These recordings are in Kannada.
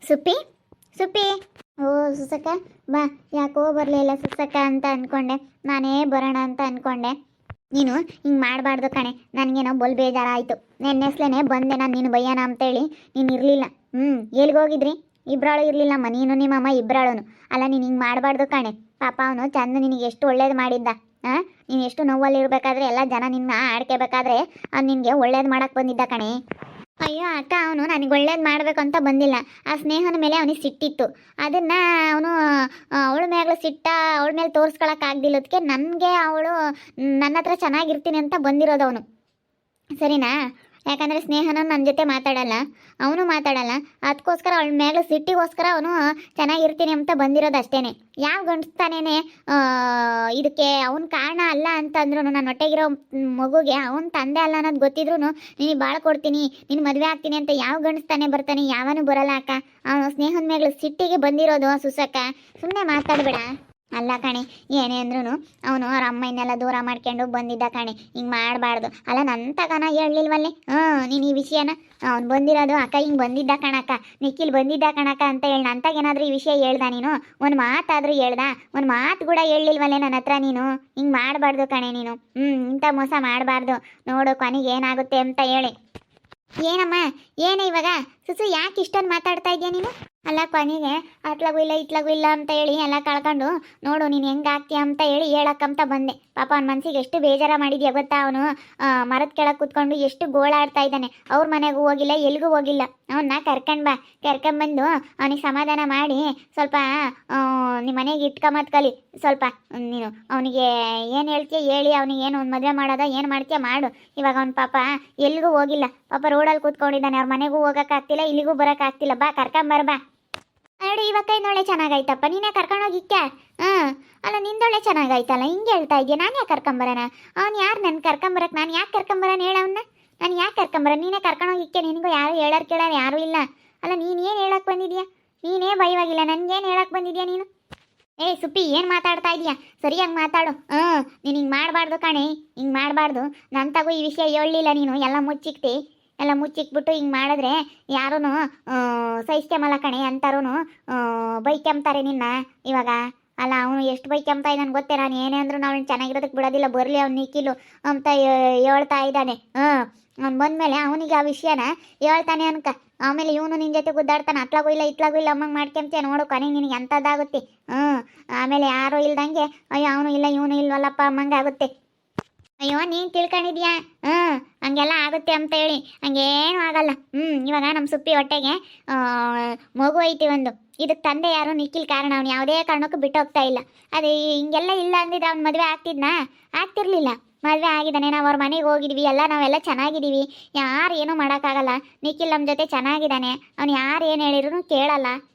ಸುಪ್ಪಿ ಸುಪ್ಪಿ. ಓ ಸುಸಕ್ಕ, ಬಾ. ಯಾಕೋ ಬರಲಿಲ್ಲ ಸುಸಕ್ಕ ಅಂತ ಅಂದ್ಕೊಂಡೆ. ನಾನೇ ಬರೋಣ ಅಂತ ಅಂದ್ಕೊಂಡೆ. ನೀನು ಹಿಂಗೆ ಮಾಡಬಾರ್ದು ಕಣೆ. ನನಗೇನೋ ಬಲ್ ಬೇಜಾರಾಯಿತು. ನೆನ್ನೆಸ್ಲೇನೆ ಬಂದೆ ನಾನು ನೀನು ಬಯ್ಯೋಣ ಅಂತೇಳಿ. ನೀನು ಇರಲಿಲ್ಲ. ಎಲ್ಲಿಗೋಗಿದ್ರಿ? ಇಬ್ಬರಾಳು ಇರಲಿಲ್ಲಮ್ಮ, ನೀನು ನಿಮ್ಮಮ್ಮ ಇಬ್ಬರಾಳು. ಅಲ್ಲ, ನೀನು ಹಿಂಗೆ ಮಾಡಬಾರ್ದು ಕಣೆ. ಪಾಪ ಅವನು ಚಂದ ನಿನಗೆ ಎಷ್ಟು ಒಳ್ಳೇದು ಮಾಡಿದ್ದ. ನೀನು ಎಷ್ಟು ನೋವಲ್ಲಿ ಇರಬೇಕಾದ್ರೆ ಎಲ್ಲ ಜನ ನಿನ್ನ ಆಡ್ಕೋಬೇಕಾದ್ರೆ ಅವ್ನು ನಿನಗೆ ಒಳ್ಳೇದು ಮಾಡಕ್ಕೆ ಬಂದಿದ್ದ ಕಣೆ. ಅಯ್ಯೋ ಅಕ್ಕ, ಅವನು ನನಗೆ ಒಳ್ಳೇದು ಮಾಡಬೇಕು ಅಂತ ಬಂದಿಲ್ಲ. ಆ ಸ್ನೇಹನ ಮೇಲೆ ಅವನಿಗೆ ಸಿಟ್ಟಿತ್ತು. ಅದನ್ನು ಅವನು ಅವಳ ಮೇಲೆ ಅವಳ ಮೇಲೆ ತೋರಿಸ್ಕೊಳಕ್ಕಾಗ್ದಿಲ್ಲದಕ್ಕೆ ನನಗೆ ಅವಳು ನನ್ನ ಹತ್ರ ಚೆನ್ನಾಗಿರ್ತೀನಿ ಅಂತ ಬಂದಿರೋದು ಅವನು. ಸರಿನಾ? ಯಾಕಂದರೆ ಸ್ನೇಹನ ನನ್ನ ಜೊತೆ ಮಾತಾಡಲ್ಲ, ಅವನು ಮಾತಾಡಲ್ಲ. ಅದಕ್ಕೋಸ್ಕರ ಅವಳ ಮೇಲೆ ಸಿಟ್ಟಿಗೋಸ್ಕರ ಅವನು ಚೆನ್ನಾಗಿರ್ತೀನಿ ಅಂತ ಬಂದಿರೋದು ಅಷ್ಟೇ. ಯಾವ ಗಂಡಸ್ತಾನೇನೆ ಇದಕ್ಕೆ ಅವನ ಕಾರಣ ಅಲ್ಲ ಅಂತಂದ್ರೂ, ನನ್ನ ಹೊಟ್ಟೆಗಿರೋ ಮಗುಗೆ ಅವನ ತಂದೆ ಅಲ್ಲ ಅನ್ನೋದು ಗೊತ್ತಿದ್ರು ನೀನು ಭಾಳ ಕೊಡ್ತೀನಿ, ನೀನು ಮದುವೆ ಆಗ್ತೀನಿ ಅಂತ ಯಾವ ಗಂಡಸ್ತಾನೆ ಬರ್ತಾನೆ? ಯಾವನು ಬರಲ್ಲ ಅಕ್ಕ. ಅವನು ಸ್ನೇಹದ ಮೇಲೆ ಸಿಟ್ಟಿಗೆ ಬಂದಿರೋದು ಸುಸಕ್ಕ. ಸುಮ್ಮನೆ ಮಾತಾಡಬೇಡ. ಅಲ್ಲ ಕಣೆ, ಏನೇ ಅಂದ್ರೂ ಅವನು ಅವ್ರ ಅಮ್ಮನ್ನೆಲ್ಲ ದೂರ ಮಾಡ್ಕೊಂಡು ಬಂದಿದ್ದ ಕಣೆ. ಹಿಂಗೆ ಮಾಡಬಾರ್ದು. ಅಲ್ಲ, ನನ್ನ ತಗನ ಹೇಳಲಿಲ್ವಲ್ಲೇ ನೀನು ಈ ವಿಷಯನ? ಅವ್ನು ಬಂದಿರೋದು ಅಕ್ಕ ಹಿಂಗೆ ಬಂದಿದ್ದ ಕಣಕ್ಕ, ನಿಖಿಲ್ ಬಂದಿದ್ದ ಕಣಕ್ಕ ಅಂತ ಹೇಳಿ ನಂತಾಗೇನಾದರೂ ಈ ವಿಷಯ ಹೇಳ್ದ ನೀನು? ಒಂದು ಮಾತಾದರೂ ಹೇಳ್ದ? ಒಂದು ಮಾತು ಕೂಡ ಹೇಳಲಿಲ್ವಲ್ಲೇ ನನ್ನ ಹತ್ರ ನೀನು? ಹಿಂಗೆ ಮಾಡಬಾರ್ದು ಕಣೆ ನೀನು. ಇಂಥ ಮೋಸ ಮಾಡಬಾರ್ದು. ನೋಡು ಕೊನೆಗೆ ಏನಾಗುತ್ತೆ ಅಂತ ಹೇಳಿ. ಏನಮ್ಮ, ಏನೇ ಇವಾಗ ಸುಸು? ಯಾಕೆ ಇಷ್ಟೊಂದು ಮಾತಾಡ್ತಾ ಇದೆಯಾ ನೀನು? ಅಲ್ಲ, ಕೊನೆಗೆ ಅಟ್ಲಾಗೂ ಇಲ್ಲ ಇಟ್ಲಾಗೂ ಇಲ್ಲ ಅಂತ ಹೇಳಿ ಎಲ್ಲ ಕಳ್ಕೊಂಡು ನೋಡು ನೀನು ಹೆಂಗೆ ಆಗ್ತೀಯ ಅಂತ ಹೇಳಿ ಹೇಳಕ್ಕಂತ ಬಂದೆ. ಪಾಪ ಅವ್ನ ಮನಸ್ಸಿಗೆ ಎಷ್ಟು ಬೇಜಾರ ಮಾಡಿದ್ಯಾ ಗೊತ್ತಾ? ಅವನು ಮರದ ಕೆಳಗೆ ಕೂತ್ಕೊಂಡು ಎಷ್ಟು ಗೋಳಾಡ್ತಾ ಇದ್ದಾನೆ. ಅವ್ರ ಮನೆಗೂ ಹೋಗಿಲ್ಲ, ಎಲ್ಲಿಗೂ ಹೋಗಿಲ್ಲ. ಅವನ್ನ ಕರ್ಕೊಂಡ್ಬಾ, ಕರ್ಕೊಂಬಂದು ಅವನಿಗೆ ಸಮಾಧಾನ ಮಾಡಿ ಸ್ವಲ್ಪ ನಿಮ್ಮ ಮನೆಗೆ ಇಟ್ಕೊಂಬತ್ ಕಲಿ. ಸ್ವಲ್ಪ ನೀನು ಅವನಿಗೆ ಏನು ಹೇಳ್ತೀಯ ಹೇಳಿ, ಅವನಿಗೆ ಏನು ಒಂದು ಮದುವೆ ಮಾಡೋದ ಏನು ಮಾಡ್ತೀಯ ಮಾಡು. ಇವಾಗ ಅವ್ನ ಪಾಪ ಎಲ್ಲಿಗೂ ಹೋಗಿಲ್ಲ, ಪಾಪ ರೋಡಲ್ಲಿ ಕೂತ್ಕೊಂಡಿದ್ದಾನೆ. ಅವ್ರ ಮನೆಗೂ ಹೋಗೋಕ್ಕಾಗ್ತಿಲ್ಲ, ಇಲ್ಲಿಗೂ ಬರೋಕ್ಕಾಗ್ತಿಲ್ಲ. ಬಾ, ಕರ್ಕೊಂಬರ್ಬಾ. ನೋಡಿ, ಇವಾಗ ಇನ್ನೊಳ್ಳೆ ಚೆನ್ನಾಗಾಯ್ತಪ್ಪ. ನೀನೇ ಕರ್ಕೊಂಡೋಗಿಕ್ಕೆ. ಅಲ್ಲ, ನಿಂದೊಳ್ಳೆ ಚೆನ್ನಾಗಾಯ್ತಲ್ಲ. ಹಿಂಗೆ ಹೇಳ್ತಾ ಇದೆಯಾ? ನಾನು ಯಾಕೆ ಕರ್ಕೊಂಬರೋಣ? ಅವ್ನು ಯಾರು ನನ್ನ ಕರ್ಕೊಂಬರಕ್ಕೆ? ನಾನು ಯಾಕೆ ಕರ್ಕೊಂಬರೋಣ ಹೇಳವನ್ನ? ನಾನು ಯಾಕೆ ಕರ್ಕೊಂಬರ? ನೀನೇ ಕರ್ಕೊಂಡೋಗಿಕ್ಕೆ. ನಿನಗೂ ಯಾರು ಹೇಳೋರು ಕೇಳೋರು ಯಾರೂ ಇಲ್ಲ. ಅಲ್ಲ, ನೀನೇನು ಹೇಳಕ್ಕೆ ಬಂದಿದ್ಯಾ? ನೀನೇ ಭಯವಾಗಿಲ್ಲ, ನನಗೇನು ಹೇಳಕ್ಕೆ ಬಂದಿದ್ಯಾ ನೀನು? ಏ ಸುಪ್ಪಿ, ಏನು ಮಾತಾಡ್ತಾ ಇದೀಯಾ? ಸರಿಯಾಗಿ ಮಾತಾಡು. ನೀನು ಹಿಂಗೆ ಮಾಡಬಾರ್ದು ಕಣೆ, ಹಿಂಗೆ ಮಾಡಬಾರ್ದು. ನನ್ನ ತಗೋ ಈ ವಿಷಯ ಹೇಳಲಿಲ್ಲ ನೀನು, ಎಲ್ಲ ಮುಚ್ಚಿಕ್ತಿ. ಎಲ್ಲ ಮುಚ್ಚಿಕ್ಬಿಟ್ಟು ಹಿಂಗೆ ಮಾಡಿದ್ರೆ ಯಾರೂ ಸಹಿಸ್ಕೊಂಬಲ್ಲ ಕಣೆ. ಅಂತಾರೂ ಬೈಕೆಂಬ್ತಾರೆ ನಿನ್ನ ಇವಾಗ. ಅಲ್ಲ, ಅವನು ಎಷ್ಟು ಬೈಕೆಂಬ್ತಾ ಇದ್ದಾನೆ ಗೊತ್ತೇ? ನಾನು ಏನೇ ಅಂದ್ರೂ ಅವ್ನು ಚೆನ್ನಾಗಿರೋದಕ್ಕೆ ಬಿಡೋದಿಲ್ಲ. ಬರಲಿ ಅವ್ನು ನಿಖಿಲು ಅಂತ ಹೇಳ್ತಾ ಇದ್ದಾನೆ. ಅವ್ನು ಬಂದಮೇಲೆ ಅವನಿಗೆ ಆ ವಿಷಯನ ಹೇಳ್ತಾನೆ ಅನ್ಕ. ಆಮೇಲೆ ಇವನು ನಿನ್ನ ಜೊತೆ ಗುದ್ದಾಡ್ತಾನೆ. ಅತ್ಲಾಗೂ ಇಲ್ಲ ಇತ್ಲಾಗೂ ಇಲ್ಲ ಅಮ್ಮಂಗೆ ಮಾಡ್ಕೊಂತೀಯ ನೋಡು. ಕೊನೆಗೆ ನಿನಗೆ ಅಂಥದ್ದಾಗುತ್ತೆ. ಆಮೇಲೆ ಯಾರೂ ಇಲ್ದಂಗೆ ಅಯ್ಯೋ ಅವನು ಇಲ್ಲ ಇವನು ಇಲ್ವಲ್ಲಪ್ಪ ಅಮ್ಮಂಗೆ ಆಗುತ್ತೆ. ಅಯ್ಯೋ, ನೀನು ತಿಳ್ಕೊಂಡಿದ್ಯಾ? ಹಂಗೆಲ್ಲ ಆಗುತ್ತೆ ಅಂತ ಹೇಳಿ. ಹಂಗೇನು ಆಗಲ್ಲ. ಇವಾಗ ನಮ್ಮ ಸುಪ್ಪಿ ಹೊಟ್ಟೆಗೆ ಮಗು ಐತಿ ಒಂದು. ಇದಕ್ಕೆ ತಂದೆ ಯಾರು? ನಿಖಿಲ್ ಕಾರಣ. ಅವ್ನು ಯಾವುದೇ ಕಾರಣಕ್ಕೂ ಬಿಟ್ಟು ಹೋಗ್ತಾ ಇಲ್ಲ. ಅದೇ ಹಿಂಗೆಲ್ಲ ಇಲ್ಲ ಅಂದಿದ್ರೆ ಅವ್ನು ಮದುವೆ ಆಗ್ತಿದ್ನಾ? ಆಗ್ತಿರ್ಲಿಲ್ಲ. ಮದುವೆ ಆಗಿದ್ದಾನೆ, ನಾವು ಅವ್ರ ಮನೆಗೆ ಹೋಗಿದ್ವಿ, ನಾವೆಲ್ಲ ಚೆನ್ನಾಗಿದ್ದೀವಿ. ಯಾರು ಏನೂ ಮಾಡೋಕ್ಕಾಗಲ್ಲ. ನಿಖಿಲ್ ನಮ್ಮ ಜೊತೆ ಚೆನ್ನಾಗಿದ್ದಾನೆ. ಅವ್ನು ಯಾರು ಏನು ಹೇಳಿದ್ರು ಕೇಳಲ್ಲ.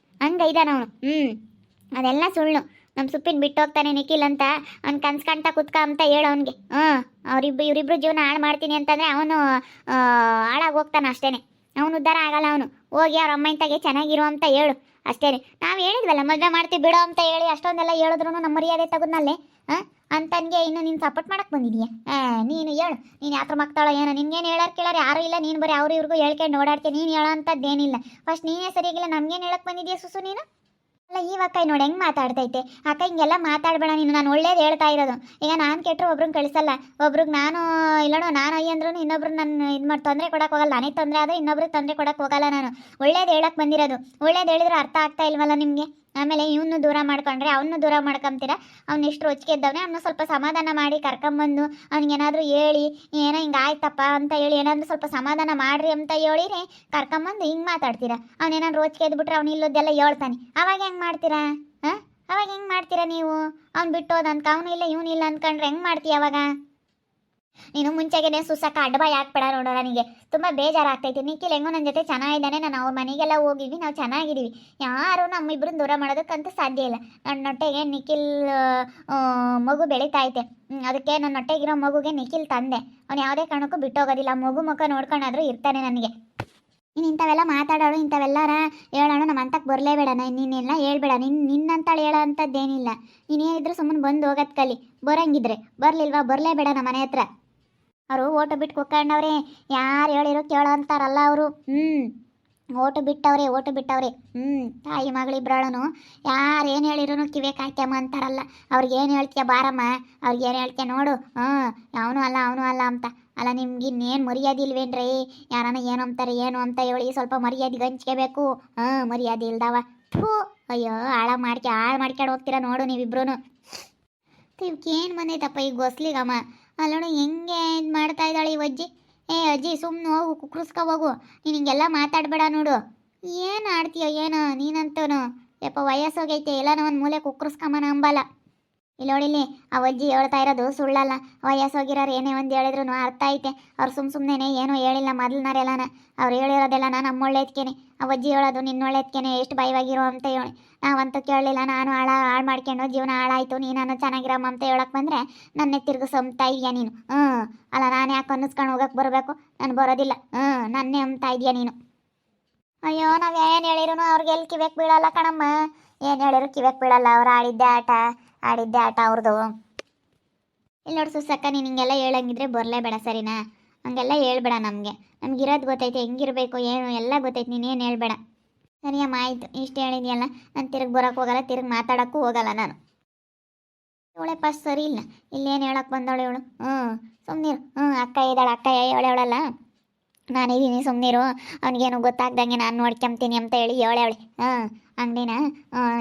ಹಂಗೈದಾನ ಅವನು. ಅದೆಲ್ಲ ಸುಳ್ಳು. ನಮ್ಮ ಸುಪ್ಪಿನ ಬಿಟ್ಟು ಹೋಗ್ತಾನೆ ನಿಖಿಲ್ ಅಂತ ಅವ್ನು ಕನ್ಸ್ಕಂತ ಕುತ್ಕ ಅಂತ ಹೇಳು ಅವನಿಗೆ. ಇವರಿಬ್ರು ಜೀವನ ಹಾಳು ಮಾಡ್ತೀನಿ ಅಂತಂದರೆ ಅವನು ಹಾಳಾಗಿ ಹೋಗ್ತಾನೆ ಅಷ್ಟೇ. ಅವನು ಉದ್ಧಾರ ಆಗಲ್ಲ. ಅವನು ಹೋಗಿ ಅವ್ರ ಅಮ್ಮ ಇಂತಾಗೆ ಚೆನ್ನಾಗಿರು ಅಂತ ಹೇಳು ಅಷ್ಟೇ. ನಾವು ಹೇಳಿದ್ವಲ್ಲ ಮದುವೆ ಮಾಡ್ತೀವಿ ಬಿಡೋ ಅಂತ ಹೇಳಿ. ಅಷ್ಟೊಂದೆಲ್ಲ ಹೇಳಿದ್ರು ನಮ್ಮ ಮರ್ಯಾದೆ ತೆಗೆದ್ನಲ್ಲೇ. ಅಂತನ್ಗೆ ಇನ್ನು ನೀನು ಸಪೋರ್ಟ್ ಮಾಡಕ್ಕೆ ಬಂದಿದೀಯ? ನೀನು ಹೇಳು, ನೀನು ಯಾತ್ರ ಮಕ್ತಾಳೋ ಏನೋ? ನಿನ್ಗೇನು ಹೇಳೋರು ಕೇಳೋರು ಯಾರೂ ಇಲ್ಲ. ನೀನು ಬರೀ ಅವ್ರು ಇವ್ರಿಗೂ ಹೇಳ್ಕೊಂಡು ಓಡಾಡ್ತೀನಿ. ನೀನು ಹೇಳೋ ಅಂಥದ್ದೇನಿಲ್ಲ. ಫಸ್ಟ್ ನೀನೇ ಸರಿಯಾಗಿಲ್ಲ. ನಮಗೇನು ಹೇಳಕ್ಕೆ ಬಂದಿದೆಯಾ ಸುಸು ನೀನು? ಅಲ್ಲ, ಈ ಅಕ್ಕ ನೋಡಿ ಹೆಂಗೆ ಮಾತಾಡ್ತೈತೆ. ಅಕ್ಕ ಹಿಂಗೆಲ್ಲ ಮಾತಾಡಬೇಡ ನೀನು. ನಾನು ಒಳ್ಳೇದು ಹೇಳ್ತಾ ಇರೋದು. ಈಗ ನಾನು ಕೆಟ್ಟರು ಒಬ್ರನ್ನ ಕಳಿಸಲ್ಲ. ಒಬ್ರಿಗೆ ನಾನು ಇಲ್ಲೋಣ, ನಾನು ಅಯ್ಯ ಅಂದ್ರೂ ಇನ್ನೊಬ್ರು ನನ್ನ ಇದು ಮಾಡಿ ತೊಂದರೆ ಕೊಡಕ್ಕೆ ಹೋಗಲ್ಲ. ನನಗೆ ತೊಂದರೆ ಆದರೆ ಇನ್ನೊಬ್ರಿಗೆ ತೊಂದರೆ ಕೊಡಕ್ಕೆ ಹೋಗಲ್ಲ. ನಾನು ಒಳ್ಳೇದು ಹೇಳಕ್ಕೆ ಬಂದಿರೋದು. ಒಳ್ಳೇದು ಹೇಳಿದ್ರೆ ಅರ್ಥ ಆಗ್ತಾ ಇಲ್ವಲ್ಲ ನಿಮಗೆ? ಆಮೇಲೆ ಇವನು ದೂರ ಮಾಡ್ಕೊಂಡ್ರೆ ಅವನು ದೂರ ಮಾಡ್ಕೊಂತೀರ. ಅವ್ನು ಎಷ್ಟು ರೊಚ್ಚಿಗೆ ಇದ್ದವನೇ, ಅವನು ಸ್ವಲ್ಪ ಸಮಾಧಾನ ಮಾಡಿ ಕರ್ಕೊಂಬಂದು ಅವ್ನಿಗೇನಾದರೂ ಹೇಳಿ ಏನೋ ಹಿಂಗೆ ಆಯ್ತಪ್ಪ ಅಂತ ಹೇಳಿ ಏನಾದರೂ ಸ್ವಲ್ಪ ಸಮಾಧಾನ ಮಾಡಿರಿ ಅಂತ ಹೇಳಿರಿ ಕರ್ಕೊಂಬಂದು ಹಿಂಗೆ ಮಾತಾಡ್ತೀರಾ. ಅವನೇನಾದ್ರು ರೋಚಿಗೆ ಎದ್ಬಿಟ್ರೆ ಅವ್ನು ಇಲ್ಲದೆಲ್ಲ ಹೇಳ್ತಾನೆ. ಅವಾಗ ಹೆಂಗೆ ಮಾಡ್ತೀರಾ? ಅವಾಗ ಹೆಂಗೆ ಮಾಡ್ತೀರಾ ನೀವು? ಅವ್ನು ಬಿಟ್ಟೋದು ಅಂತ ಅವನು ಇಲ್ಲ ಇವನು ಇಲ್ಲ ಅಂದ್ಕೊಂಡ್ರೆ ಹೆಂಗೆ ಮಾಡ್ತೀಯ ಅವಾಗ? ನೀನು ಮುಂಚೆಗೆ ಸುಸಕ್ಕ ಅಡ್ಬಾಯ್ ಹಾಕ್ಬೇಡ ನೋಡೋ. ನನಗೆ ತುಂಬ ಬೇಜಾರಾಗ್ತೈತಿ. ನಿಖಿಲ್ ಹೆಂಗೋ ನನ್ನ ಜೊತೆ ಚೆನ್ನಾಗಿದ್ದಾನೆ. ನಾನು ಅವ್ರ ಮನೆಗೆಲ್ಲ ಹೋಗಿದ್ವಿ, ನಾವು ಚೆನ್ನಾಗಿದ್ದೀವಿ. ಯಾರೂ ನಮ್ಮಿಬ್ಬರನ್ನ ದೂರ ಮಾಡೋದಕ್ಕಂತೂ ಸಾಧ್ಯ ಇಲ್ಲ. ನನ್ನ ಹೊಟ್ಟೆಗೆ ನಿಖಿಲ್ ಮಗು ಬೆಳೀತೈತೆ. ಅದಕ್ಕೆ ನನ್ನ ಹೊಟ್ಟೆಗಿರೋ ಮಗುಗೆ ನಿಖಿಲ್ ತಂದೆ. ಅವ್ನು ಯಾವುದೇ ಕಾರಣಕ್ಕೂ ಬಿಟ್ಟೋಗೋದಿಲ್ಲ. ಮಗು ಮುಖ ನೋಡ್ಕೊಂಡಾದ್ರೂ ಇರ್ತಾನೆ ನನಗೆ. ನೀನು ಇಂಥವೆಲ್ಲ ಮಾತಾಡೋಳು, ಇಂಥವೆಲ್ಲಾರ ಹೇಳೋಣ ನಮ್ಮ ಅಂತಕ್ಕೆ ಬರಲೇಬೇಡ. ನೀನೆಲ್ಲ ಹೇಳ್ಬೇಡ. ನಿನ್ನಂತಾಳು ಹೇಳೋ ಅಂಥದ್ದೇನಿಲ್ಲ. ನೀನೇನಿದ್ರು ಸುಮ್ಮನೆ ಬಂದು ಹೋಗೋದು ಕಲಿ. ಬರೋಂಗಿದ್ರೆ ಬರಲಿಲ್ವಾ? ಬರಲೇಬೇಡ ನಮ್ಮ ಮನೆ ಹತ್ರ. ಅವರು ಓಟು ಬಿಟ್ಟು ಕುಕ್ಕಂಡವ್ರೆ. ಯಾರು ಹೇಳಿರೋ ಕೇಳೋ ಅಂತಾರಲ್ಲ ಅವರು. ಓಟು ಬಿಟ್ಟವ್ರೆ ತಾಯಿ ಮಗಳಿಬ್ರಾಳನು ಯಾರು ಏನು ಹೇಳಿದ್ರು ಕಿವೆ ಕಾಯ್ತಮ್ಮ ಅಂತಾರಲ್ಲ. ಅವ್ರಿಗೇನು ಹೇಳ್ತೀಯ ಬಾರಮ್ಮ, ಅವ್ರಿಗೇನು ಹೇಳ್ತೀಯ ನೋಡು. ಅವನು ಅಲ್ಲ ಅಂತ. ಅಲ್ಲ ನಿಮ್ಗೆ ಇನ್ನೇನು ಮರ್ಯಾದೆ ಇಲ್ವೇನ್ರಿ? ಯಾರನ್ನ ಏನು ಅಂತಾರೆ ಏನು ಅಂತ ಹೇಳಿ ಸ್ವಲ್ಪ ಮರ್ಯಾದೆ ಹಂಚ್ಕೋಬೇಕು. ಮರ್ಯಾದೆ ಇಲ್ದವ ಥೂ. ಅಯ್ಯೋ ಹಾಳು ಮಾಡ್ಕೊಂಡು ಹೋಗ್ತೀರಾ ನೋಡು ನೀವಿಬ್ರು. ಇವಕ್ಕೇನು ಬಂದೈತಪ್ಪ ಈಗ ಗೊಸ್ಲಿಗಮ್ಮ. ಅಲ್ಲೋಡು ಹೆಂಗೆ ಇದು ಮಾಡ್ತಾ ಇದ್ದಾಳೆ ಈ ಅಜ್ಜಿ. ಅಜ್ಜಿ ಸುಮ್ಮನೆ ಹೋಗು, ಕುಕ್ರಸ್ಕೊ ಹೋಗು. ನೀನು ಹಿಂಗೆಲ್ಲ ಮಾತಾಡಬೇಡ ನೋಡು. ಏನು ಆಡ್ತೀಯ ಏನೋ ನೀನಂತೂ. ಯಪ್ಪ ವಯಸ್ಸೋಗೈತೆ, ಎಲ್ಲನೋ ಒಂದು ಮೂಲೆ ಕುಕ್ರಸ್ಕಮ್ಮನ ಅಂಬಲ್ಲ. ಇಲ್ಲಿ ನೋಡಿಲಿ, ಆ ಅಜ್ಜಿ ಹೇಳ್ತಾ ಇರೋದು ಸುಳ್ಳಲ್ಲ. ವಯಸ್ಸೋಗಿರೋರು ಏನೇ ಒಂದು ಹೇಳಿದ್ರು ಅರ್ಥ ಐತೆ. ಅವ್ರು ಸುಮ್ಮನೆ ಏನೂ ಹೇಳಿಲ್ಲ ಮೊದಲನಾರೆಲ್ಲನ. ಅವ್ರು ಹೇಳಿರೋದೆಲ್ಲ ನಮ್ಮ ಒಳ್ಳೇದಕ್ಕೇನೆ. ಆ ಅಜ್ಜಿ ಹೇಳೋದು ನಿನ್ನ ಒಳ್ಳೇದಕ್ಕೇನೆ, ಎಷ್ಟು ಭಯವಾಗಿರೋ ಅಂತ ಹೇಳಿ. ನಾವಂತೂ ಕೇಳಲಿಲ್ಲ. ನಾನು ಹಾಳು ಮಾಡ್ಕೊಂಡು ಜೀವನ ಹಾಳಾಯಿತು, ನೀನು ಚೆನ್ನಾಗಿರಮ್ಮ ಅಂತ ಹೇಳಕ್ಕೆ ಬಂದರೆ ನನ್ನೇ ತಿರ್ಗಿ ಸಂಬ್ತಾ ಇದೆಯಾ ನೀನು. ಅಲ್ಲ ನಾನು ಯಾಕೆ ಅನ್ನಿಸ್ಕೊಂಡು ಹೋಗಕ್ಕೆ ಬರಬೇಕು? ನಾನು ಬರೋದಿಲ್ಲ. ನನ್ನೇ ಅಂಬ್ತಾ ಇದೆಯಾ ನೀನು. ಅಯ್ಯೋ ನಾವು ಏನು ಹೇಳಿರೂ ಅವ್ರಿಗೆ ಎಲ್ಲಿ ಕಿವ್ಯಾಕ್ ಬೀಳಲ್ಲ ಕಣಮ್ಮ. ಏನು ಹೇಳಿದ್ರು ಕಿವ್ಯಾಕ್ ಬೀಳಲ್ಲ. ಅವ್ರು ಆಡಿದ್ದೆ ಆಟ ಅವ್ರದ್ದು. ಇಲ್ಲಿ ನೋಡು ಸುಸಕ್ಕ, ನೀನು ಹಿಂಗೆಲ್ಲ ಹೇಳಂಗಿದ್ರೆ ಬರಲೇಬೇಡ ಸರಿನಾ? ಹಂಗೆಲ್ಲ ಹೇಳ್ಬೇಡ. ನಮಗಿರೋದು ಗೊತ್ತೈತೆ, ಹೆಂಗಿರಬೇಕು ಏನು ಎಲ್ಲ ಗೊತ್ತೈತೆ. ನೀನೇನು ಹೇಳ್ಬೇಡ ಸರಿಯಮ್ಮ. ಆಯಿತು, ಇಷ್ಟು ಹೇಳಿದ್ಯಲ್ಲ. ನಾನು ತಿರುಗಿ ಬರೋಕ್ಕೆ ಹೋಗಲ್ಲ, ತಿರುಗಿ ಮಾತಾಡೋಕ್ಕೂ ಹೋಗಲ್ಲ ನಾನು. ಇವಳೆ ಫಸ್ಟ್ ಸರಿ ಇಲ್ಲ. ಇಲ್ಲೇನು ಹೇಳಕ್ಕೆ ಬಂದವಳು ಇವಳು. ಸುಮ್ಮನಿರು. ಅಕ್ಕ ಇದ್ದಾಳೆ, ಅಕ್ಕ ಹೇಳವಳಲ್ಲ, ನಾನಿದ್ದೀನಿ ಸುಮ್ಮನಿರು. ಅವನಿಗೇನು ಗೊತ್ತಾಗ್ದಂಗೆ ನಾನು ನೋಡ್ಕೊಂತೀನಿ ಅಂತ ಹೇಳಿ ಹೇಳವಳೆ. ಅಂಗಡಿನ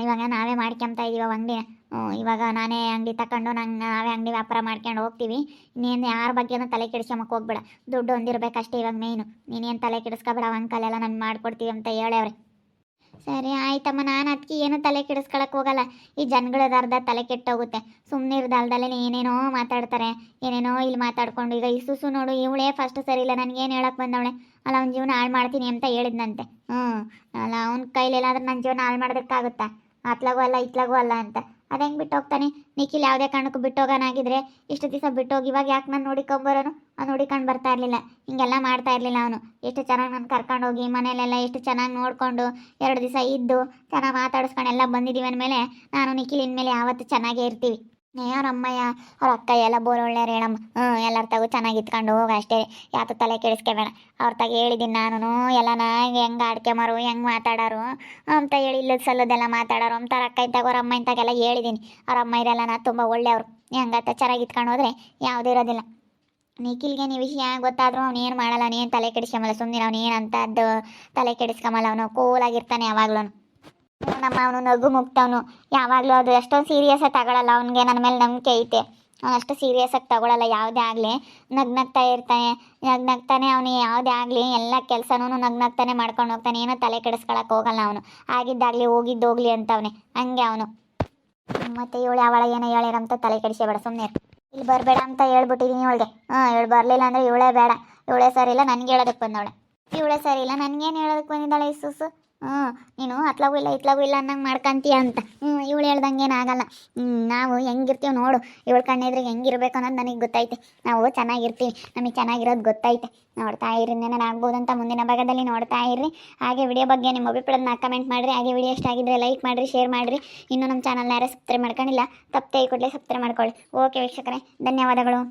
ಇವಾಗ ನಾವೇ ಮಾಡ್ಕೊಂತಾ ಇದೀವ ಅಂಗಡಿನ. ಇವಾಗ ನಾನೇ ಅಂಗಡಿ ತಗೊಂಡು ನಾವೇ ಅಂಗಡಿ ವ್ಯಾಪಾರ ಮಾಡ್ಕೊಂಡು ಹೋಗ್ತೀವಿ. ನೀನು ಯಾರ ಬಗ್ಗೆನೂ ತಲೆ ಕೆಡಿಸ್ಕೊಂಬಕ್ಕೆ ಹೋಗ್ಬೇಡ. ದುಡ್ಡು ಹೊಂದಿರಬೇಕಷ್ಟೇ ಇವಾಗ ಮೇಯ್ನು. ನೀನೇನು ತಲೆ ಕೆಡಿಸ್ಕೊಬೇಡ, ಅಂಕಲೆಲ್ಲ ನಾನು ಮಾಡ್ಕೊಡ್ತೀವಿ ಅಂತ ಹೇಳವ್ರೆ. ಸರಿ ಆಯ್ತಮ್ಮ, ನಾನು ಅದಕ್ಕೆ ಏನು ತಲೆ ಕೆಡಿಸ್ಕೊಳಕ್ಕೆ ಹೋಗಲ್ಲ. ಈ ಜನಗಳದ ಅರ್ಧ ತಲೆ ಕೆಟ್ಟೋಗುತ್ತೆ. ಸುಮ್ಮನೆ ಇರ್ದಲ್ದಲ್ಲೇ ಏನೇನೋ ಮಾತಾಡ್ತಾರೆ, ಏನೇನೋ ಇಲ್ಲಿ ಮಾತಾಡ್ಕೊಂಡು. ಈಗ ಈ ಸುಸು ನೋಡು, ಇವಳೇ ಫಸ್ಟ್ ಸರಿ ಇಲ್ಲ. ನನಗೇನು ಹೇಳಕ್ಕೆ ಬಂದವಳೆ. ಅಲ್ಲ ಅವ್ನ ಜೀವನ ಹಾಳು ಮಾಡ್ತೀನಿ ಅಂತ ಹೇಳಿದ್ನಂತೆ. ಅಲ್ಲ ಅವ್ನ ಕೈಲೇನಾದ್ರೂ ನನ್ನ ಜೀವನ ಹಾಳು ಮಾಡೋದಕ್ಕಾಗುತ್ತಾ? ಅತ್ಲಾಗೂ ಅಲ್ಲ ಇತ್ಲಾಗೂ ಅಲ್ಲ ಅಂತ. ಅದು ಹೆಂಗೆ ಬಿಟ್ಟು ಹೋಗ್ತಾನೆ? ನಿಖಿಲ್ ಯಾವುದೇ ಕಾರಣಕ್ಕೂ ಬಿಟ್ಟೋಗೋನಾಗಿದ್ರೆ ಇಷ್ಟು ದಿವಸ ಬಿಟ್ಟೋಗಿ ಇವಾಗ ಯಾಕೆ ನಾನು ನೋಡಿಕೊಂಬರೋನು? ನೋಡಿಕೊಂಡು ಬರ್ತಾ ಇರಲಿಲ್ಲ, ಹಿಂಗೆಲ್ಲ ಮಾಡ್ತಾ ಇರಲಿಲ್ಲ ಅವನು. ಎಷ್ಟು ಚೆನ್ನಾಗಿ ನಾನು ಕರ್ಕೊಂಡೋಗಿ ಮನೇಲೆಲ್ಲ ಎಷ್ಟು ಚೆನ್ನಾಗಿ ನೋಡಿಕೊಂಡು 2 ದಿವಸ ಇದ್ದು ಚೆನ್ನಾಗಿ ಮಾತಾಡಿಸ್ಕೊಂಡು ಎಲ್ಲ ಬಂದಿದ್ದೀವಿ ಅಂದಮೇಲೆ ನಾನು ನಿಖಿಲ್ ಇನ್ಮೇಲೆ ಯಾವತ್ತೂ ಚೆನ್ನಾಗೇ ಇರ್ತೀವಿ. ಅವ್ರ ಅಮ್ಮಯ್ಯ ಅವ್ರ ಅಕ್ಕ ಎಲ್ಲ ಬೋರ್ ಒಳ್ಳೆಯವ್ರು ಹೇಳಮ್ಮ. ಎಲ್ಲರ ತಗೋ ಚೆನ್ನಾಗಿ ಇತ್ಕೊಂಡು ಹೋಗಿ ಅಷ್ಟೇ, ಯಾತು ತಲೆ ಕೆಡಿಸ್ಕೋಬೇಡ. ಅವ್ರ ತಾಗ ಹೇಳಿದ್ದೀನಿ ನಾನು ಎಲ್ಲನ ಹೆಂಗೆ ಆಡ್ಕೊಂಬರು, ಹೆಂಗೆ ಮಾತಾಡೋರು ಅಂತ ಹೇಳಿ ಇಲ್ಲದ ಸಲ್ಲದೆಲ್ಲ ಮಾತಾಡೋರು ಅಂತಾರೆ. ಅಕ್ಕ ಇದ್ದಾಗ ಅವ್ರ ಅಮ್ಮ ಇಂತಾಗೆಲ್ಲ ಹೇಳಿದ್ದೀನಿ. ಅವ್ರ ಅಮ್ಮ ಇರಲ್ಲ ತುಂಬ ಒಳ್ಳೆಯವರು. ಹೆಂಗತ್ತ ಚೆನ್ನಾಗಿ ಇತ್ಕೊಂಡು ಹೋದರೆ ಯಾವುದೂ ಇರೋದಿಲ್ಲ. ನಿಖಿಲ್ಗೆ ನೀವು ವಿಷಯ ಗೊತ್ತಾದರೂ ಅವ್ನು ಏನು ಮಾಡಲ್ಲ, ನೀನು ತಲೆ ಕೆಡಿಸ್ಕೊಂಬಲ್ಲ. ಸುಮ್ಮನೆ ಅವ್ನು ಏನಂತದ್ದು ತಲೆ ಕೆಡಿಸ್ಕೊಂಬಲ್ಲ. ಅವನು ಕೂಲಾಗಿರ್ತಾನೆ ಯಾವಾಗ್ಲೂ. ನಮ್ಮ ಅವನು ನಗು ಮುಗ್ತವನು ಯಾವಾಗಲೂ. ಅದು ಎಷ್ಟೊಂದು ಸೀರಿಯಸ್ಸಾಗಿ ತಗೊಳ್ಳಲ್ಲ. ಅವನಿಗೆ ನನ್ನ ಮೇಲೆ ನಂಬಿಕೆ ಐತೆ. ಅವನು ಅಷ್ಟು ಸೀರಿಯಸ್ಸಾಗಿ ತಗೊಳ್ಳಲ್ಲ ಯಾವುದೇ ಆಗಲಿ. ನಗ್ನಗ್ತಾ ಇರ್ತಾನೆ, ನಗ್ನಗ್ತಾನೆ. ಅವನು ಯಾವುದೇ ಆಗಲಿ ಎಲ್ಲ ಕೆಲಸನೂ ನಗ್ನಗ್ತಾನೆ ಮಾಡ್ಕೊಂಡು ಹೋಗ್ತಾನೆ. ಏನೋ ತಲೆ ಕೆಡಿಸ್ಕೊಳಕ್ಕೆ ಹೋಗಲ್ಲ ಅವನು. ಆಗಿದ್ದಾಗಲಿ ಹೋಗಿದ್ದೋಗ್ಲಿ ಅಂತವನೇ ಹಂಗೆ ಅವನು. ಮತ್ತು ಇವಳು ಯಾವಳ ಏನೋ ಹೇಳಿರಂತ ತಲೆ ಕೆಡಿಸಬೇಡ, ಸುಮ್ಮನೆ ಇಲ್ಲಿ ಬರಬೇಡ ಅಂತ ಹೇಳ್ಬಿಟ್ಟಿದ್ದೀನಿ ಇವಳಿಗೆ. ಇವಳು ಬರಲಿಲ್ಲ ಅಂದರೆ ಇವಳೇ ಬೇಡ, ಇವಳೇ ಸರಿ ಇಲ್ಲ ನನಗೆ ಹೇಳೋದಕ್ಕೆ ಬಂದವಳೆ. ಇವಳೇ ಸರಿ ಇಲ್ಲ, ನನಗೇನು ಹೇಳೋದಕ್ಕೆ ಬಂದಿದ್ದಾಳೆ ಈ ಸುಸು. ನೀನು ಅತ್ಲಾಗೂ ಇಲ್ಲ ಇತ್ಲಾಗೂ ಇಲ್ಲ ಅನ್ನಂಗೆ ಮಾಡ್ಕೊಂತೀಯ ಅಂತ. ಇವಳು ಹೇಳ್ದಂಗೆ ಏನಾಗಲ್ಲ. ನಾವು ಹೆಂಗಿರ್ತೀವಿ ನೋಡು, ಇವಳು ಕಣ್ಣೆದ್ರಿಗೆ ಹೆಂಗಿರ್ಬೇಕು ಅನ್ನೋದು ನನಗೆ ಗೊತ್ತೈತೆ. ನಾವು ಚೆನ್ನಾಗಿರ್ತೀವಿ, ನಮಗೆ ಚೆನ್ನಾಗಿರೋದು ಗೊತ್ತೈತೆ. ನೋಡ್ತಾ ಇರ್ರಿ, ಏನೇನು ಆಗ್ಬೋದು ಅಂತ ಮುಂದಿನ ಭಾಗದಲ್ಲಿ ನೋಡ್ತಾ ಇರ್ರಿ. ಹಾಗೆ ವಿಡಿಯೋ ಬಗ್ಗೆ ನಿಮ್ಮ ಅಭಿಪ್ರಾಯನ ಕಮೆಂಟ್ ಮಾಡಿರಿ. ಹಾಗೆ ವಿಡಿಯೋ ಇಷ್ಟ ಆಗಿದ್ರೆ ಲೈಕ್ ಮಾಡಿರಿ, ಶೇರ್ ಮಾಡಿರಿ. ಇನ್ನೂ ನಮ್ಮ ಚಾನಲ್ನ ಯಾರೇ ಸಬ್ಸ್ಕ್ರೈಬ್ ಮಾಡ್ಕೊಂಡಿಲ್ಲ, ತಪ್ಪದೆ ಕೂಡಲೇ ಸಬ್ಸ್ಕ್ರೈಬ್ ಮಾಡ್ಕೊಳ್ಳಿ. ಓಕೆ ವೀಕ್ಷಕರೇ, ಧನ್ಯವಾದಗಳು.